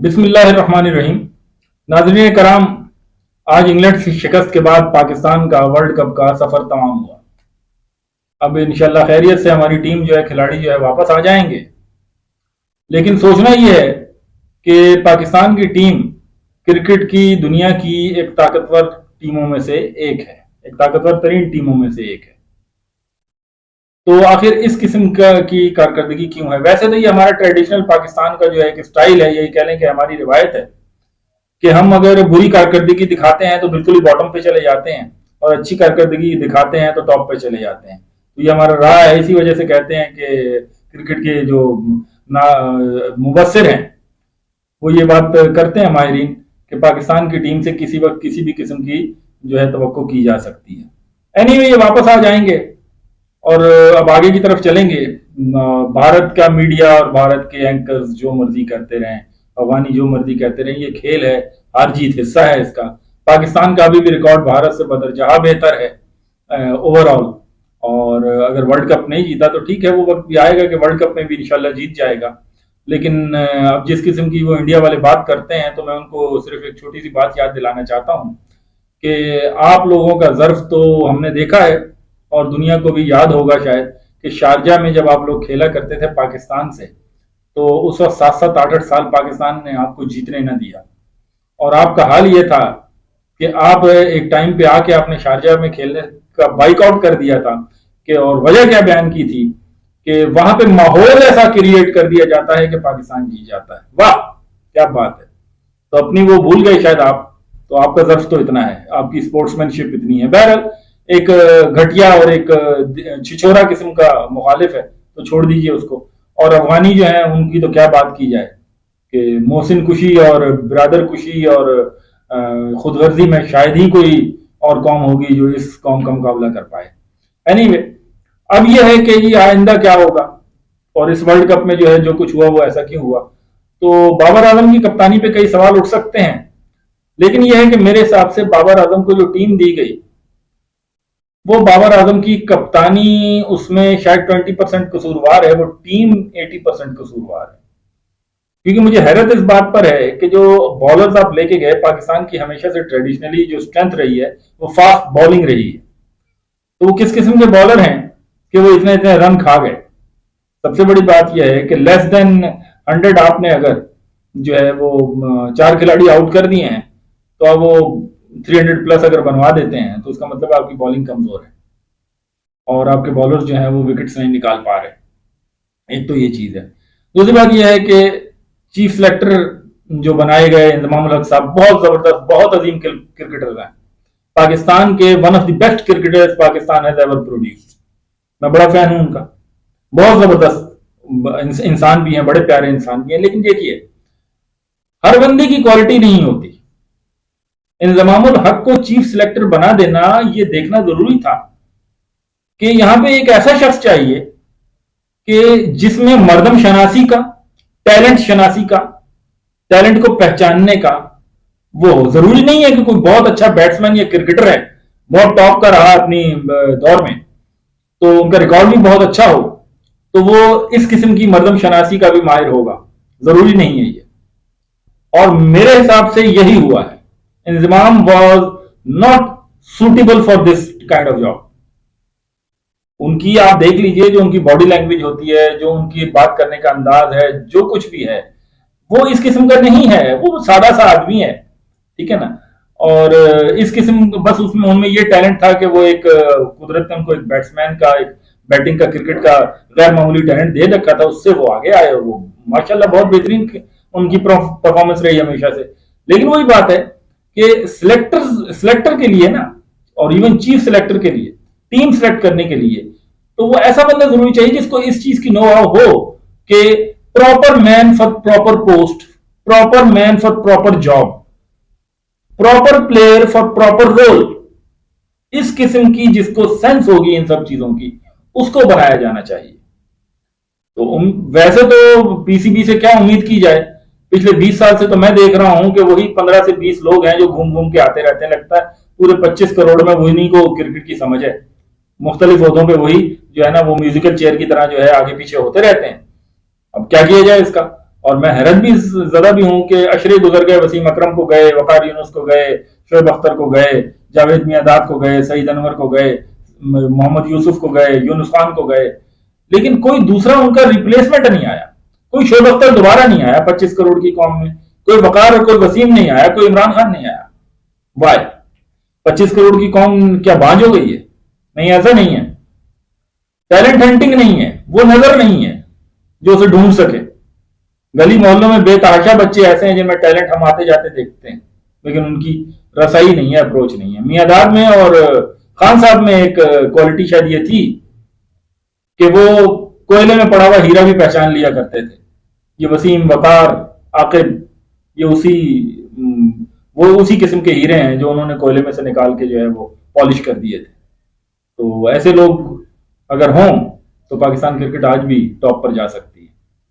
बिस्मिल्लाहिर्रहमानिर्रहीम। नाज़रीन कराम, आज इंग्लैंड की शिकस्त के बाद पाकिस्तान का वर्ल्ड कप का सफर तमाम हुआ। अब इंशाल्लाह खैरियत से हमारी टीम जो है, खिलाड़ी जो है वापस आ जाएंगे। लेकिन सोचना यह है कि पाकिस्तान की टीम क्रिकेट की दुनिया की एक ताकतवर टीमों में से एक है, एक ताकतवर तरीन टीमों में से एक है। तो आखिर इस किस्म की कारकर्दगी क्यों है? वैसे तो ये हमारा ट्रेडिशनल पाकिस्तान का जो है एक स्टाइल है, यही कह लें कि हमारी रिवायत है कि हम अगर बुरी कारकर्दगी दिखाते हैं तो बिल्कुल ही बॉटम पे चले जाते हैं, और अच्छी कारकर्दगी दिखाते हैं तो टॉप पे चले जाते हैं। तो ये हमारा रहा है। इसी वजह से कहते हैं कि क्रिकेट के जो मुबस्सिर हैं वो ये बात करते हैं, माहिरीन, कि पाकिस्तान की टीम से किसी वक्त किसी भी किस्म की जो है तवक्को की जा सकती है। एनीवे, ये वापस आ जाएंगे और अब आगे की तरफ चलेंगे। भारत का मीडिया और भारत के एंकर्स जो मर्जी करते रहें, अफगानी जो मर्जी कहते रहें, ये खेल है, हार जीत हिस्सा है इसका। पाकिस्तान का अभी भी रिकॉर्ड भारत से बदरजहा बेहतर है ओवरऑल। और अगर वर्ल्ड कप नहीं जीता तो ठीक है, वो वक्त भी आएगा कि वर्ल्ड कप में भी इंशाल्लाह जीत जाएगा। लेकिन अब जिस किस्म की वो इंडिया वाले बात करते हैं, तो मैं उनको सिर्फ एक छोटी सी बात याद दिलाना चाहता हूँ कि आप लोगों का ज़र्फ तो हमने देखा है, और दुनिया को भी याद होगा शायद, कि शारजा में जब आप लोग खेला करते थे पाकिस्तान से, तो उस वक्त 7-7 8-8 साल पाकिस्तान ने आपको जीतने न दिया। और आपका हाल ये था कि आप एक टाइम पे आके आपने शारजा में खेलने का बाइकआउट कर दिया था। कि और वजह क्या बयान की थी कि वहां पे माहौल ऐसा क्रिएट कर दिया जाता है कि पाकिस्तान जीत जाता है। वाह, क्या बात है! तो अपनी वो भूल गए शायद आप। तो आपका ज़र्फ तो इतना है, आपकी स्पोर्ट्समैनशिप इतनी है। बहरहाल, एक घटिया और एक छिछोरा किस्म का मुखालिफ है, तो छोड़ दीजिए उसको। और अफगानी जो है उनकी तो क्या बात की जाए कि मोहसिन कुशी और बिरादर कुशी और खुदगर्जी में शायद ही कोई और कौम होगी जो इस कौम का मुकाबला कर पाए। एनीवे, अब यह है कि ये आइंदा क्या होगा, और इस वर्ल्ड कप में जो है जो कुछ हुआ वो ऐसा क्यों हुआ। तो बाबर आजम की कप्तानी पे कई सवाल उठ सकते हैं, लेकिन यह है कि मेरे हिसाब से बाबर आजम को जो टीम दी गई, वो बाबर आजम की कप्तानी, उसमें शायद 20% कसूरवार है, वो टीम 80% कसूरवार है। क्योंकि मुझे हैरत इस बात पर है कि जो बॉलर्स आप लेके गए, पाकिस्तान की हमेशा से ट्रेडिशनली जो स्ट्रेंथ रही है वो फास्ट बॉलिंग रही है। तो वो किस किस्म के बॉलर हैं कि वो इतने इतने रन खा गए। सबसे बड़ी बात यह है कि लेस देन 100 आपने अगर जो है वो 4 खिलाड़ी आउट कर दिए हैं, तो अब वो 300 प्लस अगर बनवा देते हैं, तो उसका मतलब आपकी बॉलिंग कमजोर है और आपके बॉलर्स जो हैं वो विकेट्स नहीं निकाल पा रहे। एक तो ये चीज है। दूसरी बात यह है कि चीफ सेलेक्टर जो बनाए गए इंजमामुल हक साहब, बहुत जबरदस्त, बहुत अजीम क्रिकेटर हैं। पाकिस्तान के one of the best cricketers Pakistan has ever produced. मैं बड़ा फैन हूं उनका, बहुत जबरदस्त इंसान भी हैं, बड़े प्यारे इंसान भी हैं। लेकिन देखिए, हर बंदे की क्वालिटी नहीं होती। इंजमामुल हक को चीफ सिलेक्टर बना देना, यह देखना जरूरी था कि यहां पे एक ऐसा शख्स चाहिए कि जिसमें मर्दम शनासी का, टैलेंट शनासी का, टैलेंट को पहचानने का वो हो। जरूरी नहीं है कि कोई बहुत अच्छा बैट्समैन या क्रिकेटर है, बहुत टॉप का रहा अपनी दौर में, तो उनका रिकॉर्ड भी बहुत अच्छा हो, तो वो इस किस्म की मर्दम शनासी का भी माहिर होगा। जरूरी नहीं है ये। और मेरे हिसाब से यही हुआ है। Inzamam was not suitable for this kind of job. उनकी आप देख लीजिए, जो उनकी बॉडी लैंग्वेज होती है, जो उनकी बात करने का अंदाज है, जो कुछ भी है, वो इस किस्म का नहीं है। वो सादा सा आदमी है, ठीक है ना। और इस किस्म, बस उसमें उनमें ये टैलेंट था कि वो एक कुदरत ने उनको एक बैट्समैन का, एक बैटिंग का, क्रिकेट का गैर मामूली टैलेंट दे रखा था, उससे वो आगे आए। और वो माशाल्लाह बहुत बेहतरीन उनकी परफॉर्मेंस रही हमेशा से। लेकिन वही बात है कि सिलेक्टर के लिए ना, और इवन चीफ सिलेक्टर के लिए, टीम सिलेक्ट करने के लिए, तो वो ऐसा बंदा जरूरी चाहिए जिसको इस चीज की नो हाउ हो कि proper man for proper post, proper man for proper job, proper player for proper role. इस किस्म की जिसको सेंस होगी इन सब चीजों की, उसको बनाया जाना चाहिए। तो वैसे तो पीसीबी से क्या उम्मीद की जाए। पिछले 20 साल से तो मैं देख रहा हूं कि वही 15 से 20 लोग हैं जो घूम घूम के आते रहते हैं। लगता है पूरे 25 करोड़ में वही को क्रिकेट की समझ है। मुख्तलिफ ओहदों पे वही जो है ना, वो म्यूजिकल चेयर की तरह जो है आगे पीछे होते रहते हैं। अब क्या किया जाए इसका। और मैं हैरत भी ज्यादा भी हूं कि अशरे गुजर गए, वसीम अकरम को गए, वकार यूनुस को गए, शोएब अख्तर को गए, जावेद मियांदाद को गए, सईद अनवर को गए, मोहम्मद यूसुफ को गए, यूनुस खान को गए, लेकिन कोई दूसरा उनका रिप्लेसमेंट नहीं आया। कोई शोएब अख्तर दोबारा नहीं आया 25 करोड़ की कौम में, कोई वकार और कोई वसीम नहीं आया, कोई इमरान खान नहीं आया। वाई? 25 करोड़ की कौम क्या बांझ हो गई है? नहीं, ऐसा नहीं है। टैलेंट हंटिंग नहीं है, वो नजर नहीं है जो उसे ढूंढ सके। गली मोहल्लों में बेतहाशा बच्चे ऐसे हैं जिनमें टैलेंट हम आते जाते देखते हैं, लेकिन उनकी रसाई नहीं है, अप्रोच नहीं है। मियांदाद में और खान साहब में एक क्वालिटी शायद ये थी कि वो कोयले में पड़ा हुआ हीरा भी पहचान लिया करते थे। ये वसीम, वकार, आकिब, ये वो उसी किस्म के हीरे हैं जो उन्होंने कोयले में से निकाल के जो है वो पॉलिश कर दिए थे। तो ऐसे लोग अगर हों तो पाकिस्तान क्रिकेट आज भी टॉप पर जा सकती है।